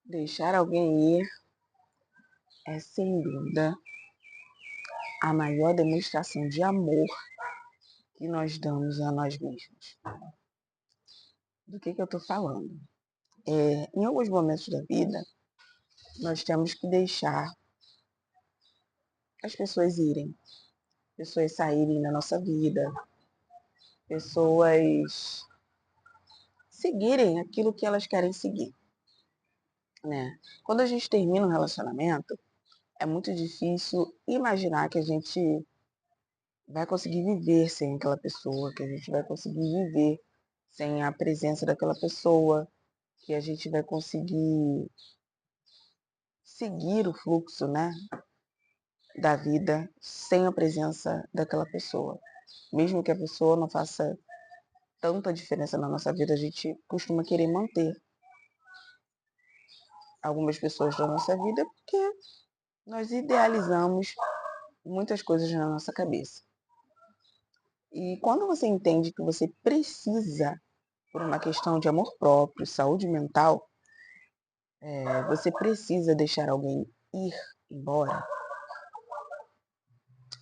Deixar alguém ir é, sem dúvida, a maior demonstração de amor que nós damos a nós mesmos. Do que eu estou falando? Em alguns momentos da vida, nós temos que deixar as pessoas irem, pessoas saírem da nossa vida, pessoas seguirem aquilo que elas querem seguir, né? Quando a gente termina um relacionamento, é muito difícil imaginar que a gente vai conseguir viver sem aquela pessoa, que a gente vai conseguir viver sem a presença daquela pessoa, que a gente vai conseguir seguir o fluxo, né, da vida sem a presença daquela pessoa. Mesmo que a pessoa não faça tanta diferença na nossa vida, a gente costuma querer manter algumas pessoas da nossa vida porque nós idealizamos muitas coisas na nossa cabeça. E quando você entende que você precisa, por uma questão de amor próprio, saúde mental, você precisa deixar alguém ir embora,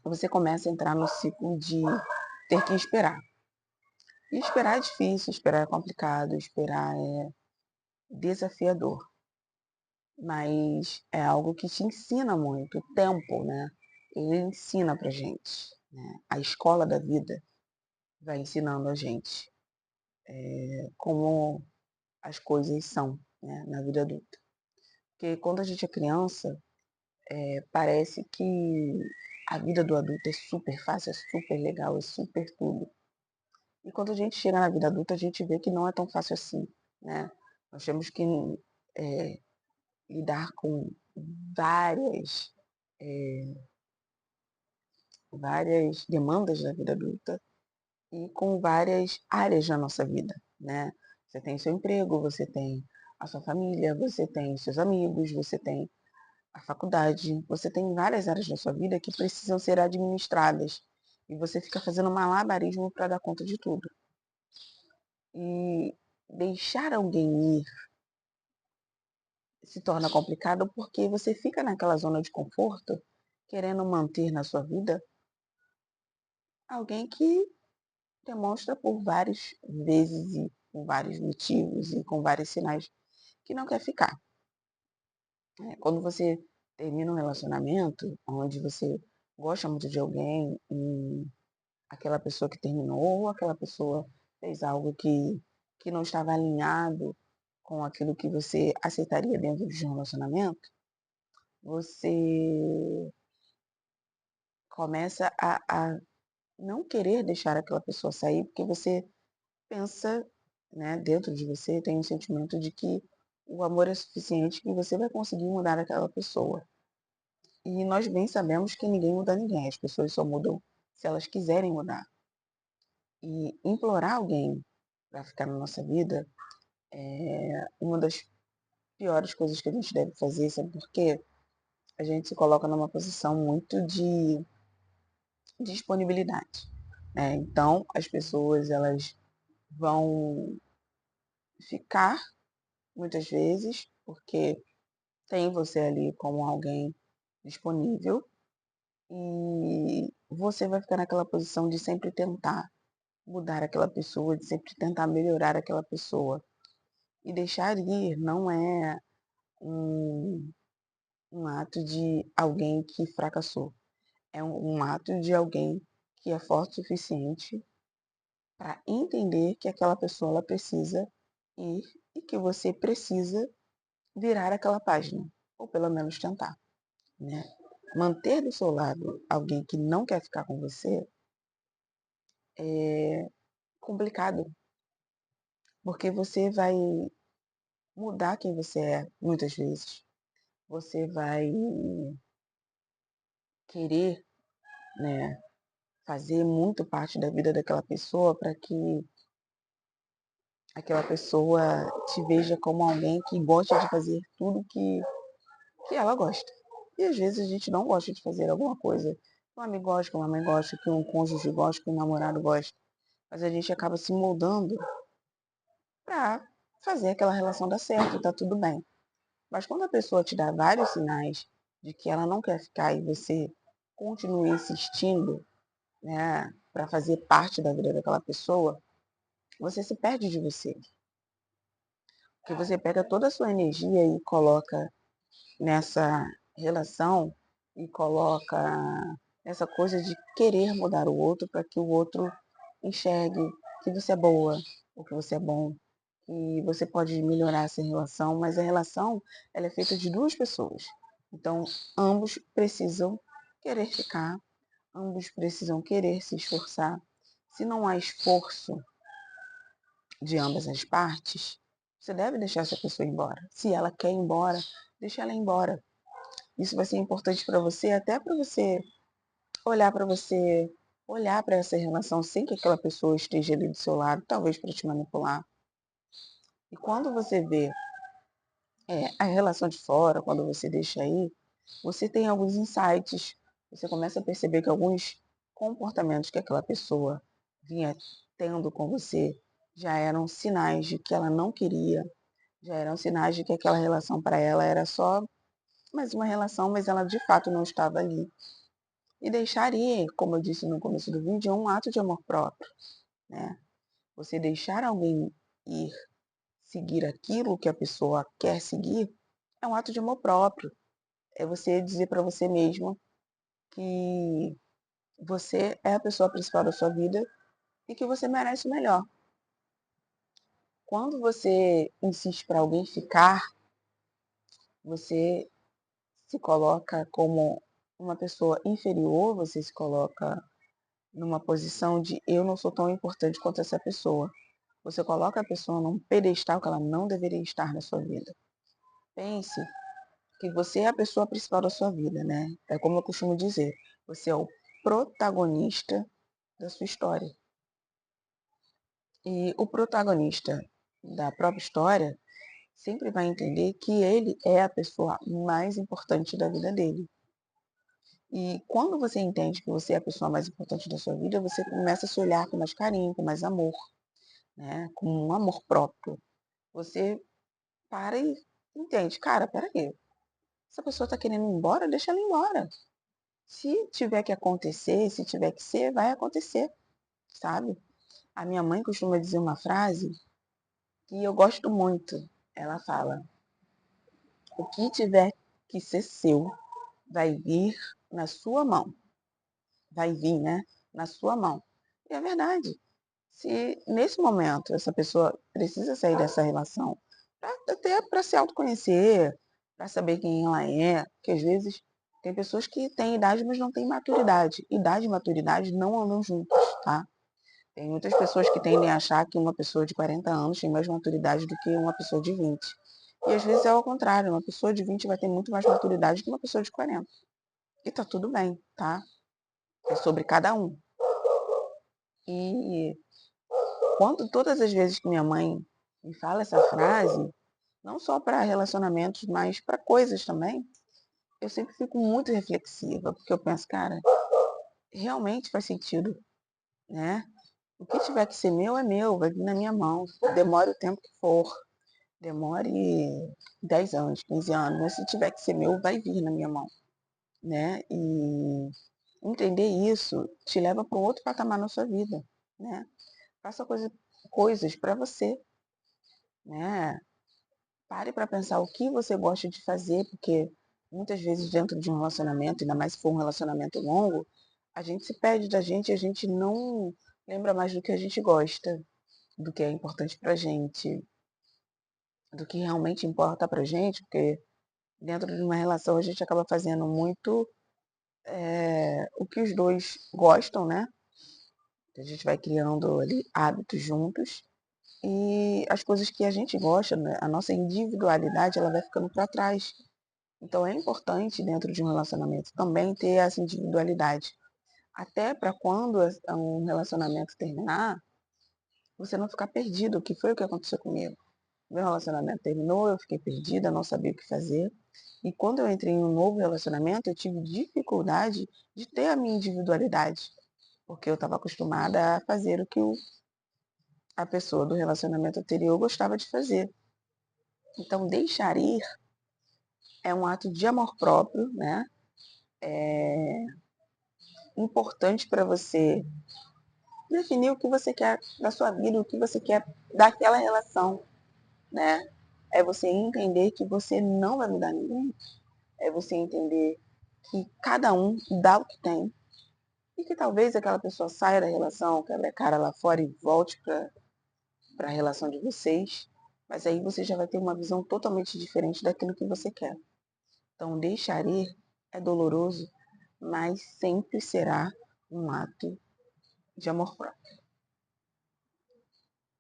você começa a entrar no ciclo de ter que esperar. E esperar é difícil, esperar é complicado, esperar é desafiador. Mas é algo que te ensina muito. O tempo, né? Ele ensina pra gente. Né? A escola da vida vai ensinando a gente como as coisas são, né, na vida adulta. Porque quando a gente é criança, parece que a vida do adulto é super fácil, é super legal, é super tudo. E quando a gente chega na vida adulta, a gente vê que não é tão fácil assim, né? Nós temos que é, lidar com várias, é, várias demandas da vida adulta e com várias áreas da nossa vida, né? Você tem seu emprego, você tem a sua família, você tem seus amigos, você tem a faculdade, você tem várias áreas da sua vida que precisam ser administradas. E você fica fazendo malabarismo para dar conta de tudo. E deixar alguém ir se torna complicado porque você fica naquela zona de conforto, querendo manter na sua vida alguém que demonstra por várias vezes e por vários motivos e com vários sinais que não quer ficar. Quando você termina um relacionamento onde você gosta muito de alguém e aquela pessoa que terminou ou aquela pessoa fez algo que não estava alinhado com aquilo que você aceitaria dentro de um relacionamento, você começa a não querer deixar aquela pessoa sair, porque você pensa, né, dentro de você tem um sentimento de que o amor é suficiente, que você vai conseguir mudar aquela pessoa. E nós bem sabemos que ninguém muda ninguém, as pessoas só mudam se elas quiserem mudar. E implorar alguém para ficar na nossa vida é uma das piores coisas que a gente deve fazer, sabe por quê? A gente se coloca numa posição muito de disponibilidade. Né? Então, as pessoas elas vão ficar muitas vezes porque tem você ali como alguém disponível e você vai ficar naquela posição de sempre tentar mudar aquela pessoa, de sempre tentar melhorar aquela pessoa. E deixar ir não é um, um ato de alguém que fracassou. É um ato de alguém que é forte o suficiente para entender que aquela pessoa ela precisa ir e que você precisa virar aquela página, ou pelo menos tentar, né? Manter do seu lado alguém que não quer ficar com você é complicado, porque você vai mudar quem você é muitas vezes. Você vai querer, né, fazer muito parte da vida daquela pessoa para que aquela pessoa te veja como alguém que gosta de fazer tudo que ela gosta. E às vezes a gente não gosta de fazer alguma coisa que um amigo gosta, que uma mãe gosta, que um cônjuge gosta, que um namorado gosta. Mas a gente acaba se moldando para fazer aquela relação dar certo, tá tudo bem. Mas quando a pessoa te dá vários sinais de que ela não quer ficar e você continua insistindo, né, para fazer parte da vida daquela pessoa, você se perde de você. Porque você pega toda a sua energia e coloca nessa relação e coloca essa coisa de querer mudar o outro para que o outro enxergue que você é boa, ou que você é bom, que você pode melhorar essa relação, mas a relação ela é feita de duas pessoas. Então, ambos precisam querer ficar, ambos precisam querer se esforçar. Se não há esforço de ambas as partes, você deve deixar essa pessoa ir embora. Se ela quer ir embora, deixa ela ir embora. Isso vai ser importante para você, até para você, olhar para essa relação sem que aquela pessoa esteja ali do seu lado, talvez para te manipular. E quando você vê a relação de fora, quando você deixa aí, você tem alguns insights, você começa a perceber que alguns comportamentos que aquela pessoa vinha tendo com você já eram sinais de que ela não queria, já eram sinais de que aquela relação para ela era só mais uma relação, mas ela de fato não estava ali. E deixar ir, como eu disse no começo do vídeo, é um ato de amor próprio, né? Você deixar alguém ir, seguir aquilo que a pessoa quer seguir, é um ato de amor próprio. É você dizer para você mesmo que você é a pessoa principal da sua vida e que você merece o melhor. Quando você insiste para alguém ficar, você se coloca como uma pessoa inferior, você se coloca numa posição de eu não sou tão importante quanto essa pessoa. Você coloca a pessoa num pedestal que ela não deveria estar na sua vida. Pense que você é a pessoa principal da sua vida, né? É como eu costumo dizer, você é o protagonista da sua história. E o protagonista da própria história sempre vai entender que ele é a pessoa mais importante da vida dele. E quando você entende que você é a pessoa mais importante da sua vida, você começa a se olhar com mais carinho, com mais amor, né? Com um amor próprio. Você para e entende, cara, peraí, essa pessoa está querendo ir embora, deixa ela ir embora. Se tiver que acontecer, se tiver que ser, vai acontecer, sabe? A minha mãe costuma dizer uma frase que eu gosto muito. Ela fala: o que tiver que ser seu, vai vir na sua mão. Vai vir, né? Na sua mão. E é verdade. Se nesse momento essa pessoa precisa sair dessa relação, até para se autoconhecer, para saber quem ela é, porque às vezes tem pessoas que têm idade, mas não têm maturidade. Idade e maturidade não andam juntos, tá? Tem muitas pessoas que tendem a achar que uma pessoa de 40 anos tem mais maturidade do que uma pessoa de 20. E às vezes é ao contrário, uma pessoa de 20 vai ter muito mais maturidade que uma pessoa de 40. E tá tudo bem, tá? É sobre cada um. E quando todas as vezes que minha mãe me fala essa frase, não só para relacionamentos, mas para coisas também, eu sempre fico muito reflexiva, porque eu penso, cara, realmente faz sentido, né? O que tiver que ser meu é meu, vai vir na minha mão, demore o tempo que for, demore 10 anos, 15 anos, mas se tiver que ser meu, vai vir na minha mão, né? E entender isso te leva para um outro patamar na sua vida, né? Faça coisas para você, né? Pare para pensar o que você gosta de fazer, porque muitas vezes dentro de um relacionamento, ainda mais se for um relacionamento longo, a gente se perde da gente e a gente não lembra mais do que a gente gosta, do que é importante pra gente, do que realmente importa pra gente, porque dentro de uma relação a gente acaba fazendo muito o que os dois gostam, né? A gente vai criando ali hábitos juntos e as coisas que a gente gosta, né? A nossa individualidade, ela vai ficando para trás. Então é importante dentro de um relacionamento também ter essa individualidade. Até para quando um relacionamento terminar, você não ficar perdido, o que foi o que aconteceu comigo. Meu relacionamento terminou, eu fiquei perdida, não sabia o que fazer. E quando eu entrei em um novo relacionamento, eu tive dificuldade de ter a minha individualidade, porque eu estava acostumada a fazer o que a pessoa do relacionamento anterior gostava de fazer. Então, deixar ir é um ato de amor próprio, né? É importante para você definir o que você quer da sua vida, o que você quer daquela relação, né? É você entender que você não vai mudar ninguém. É você entender que cada um dá o que tem e que talvez aquela pessoa saia da relação, quebre a cara lá fora e volte para a relação de vocês, mas aí você já vai ter uma visão totalmente diferente daquilo que você quer. Então, deixar ir é doloroso, mas sempre será um ato de amor próprio.